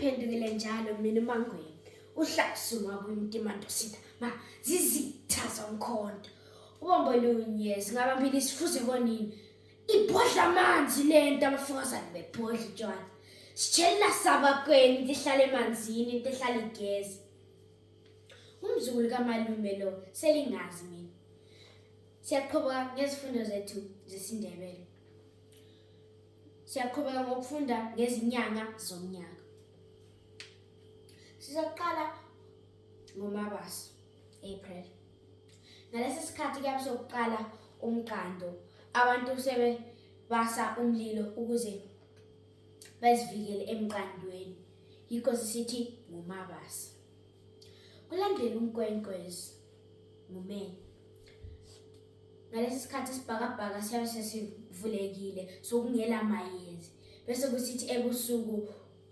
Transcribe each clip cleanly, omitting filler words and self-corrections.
ngiphendukile njalo mina uMangweni. Uhlakusuma kwimtimando sitha ma zizitha zomkhonto. Ubambole unyezi ngabambile isifuze konini. Ibhodla amanzi lento abafokazana bebhodla utshwala. Sitshela sabakweni into ehlala emanzini into ehlala igezi. Umzukulu kamalume lo selingazi mina. Siyaqhubeka ngezifundo zethu zesiNdebele. Siyaqhubeka ngokufunda ngezinyanga zomnyaka. Sizaqala ngoMabasa, April. Ngalesi sikhathi kuyabe sokuqala umqando. Abantu sebe basa umlilo ukuze bazivikele emqandweni. Yikho sisithi ngoMabasa. Kulandela uMkwenkwezi, nguMeyi. Ngalesi sikhathi isibhakabhaka siyabe sesivulekile sokungela mayezi. Bese kusithi ebusuku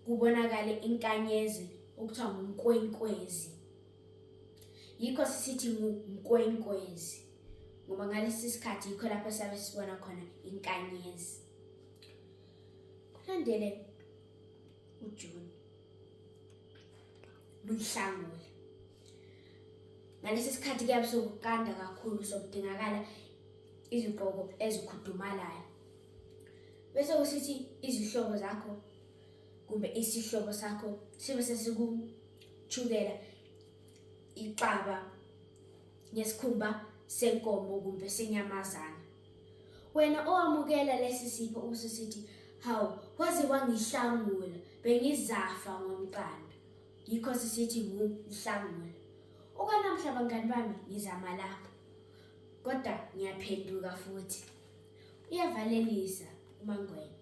kubonakala inkanyezi okuthiwa nguMkwenkwezi. Yikho sisithi nguMkwenkwezi. Ngoba ngalesi sikhathi yikho lapho sabe sibona khona inkanyezi. Kulandele uJuni, luNhlangula. Ngalesi sikhathi kuyabe sokukanda kakhulu sokudingakala izigqoko ezikhudumalayo. Bese kusithi izihlobo zakho kumbe isihlobo sakho sibe sesikuchukela ixaba ngesikhumba senkomo kumbe senyamazana. Wena owamukela lesi sipho usisithi hawu waze wangihlangula bengizafa ngomqando. Yikho sisithi nguNhlangula. Okanamhla bangani bami ngizama lapho. Kodwa ngiyaphenduka futhi. Uyavalelisa uMangweni.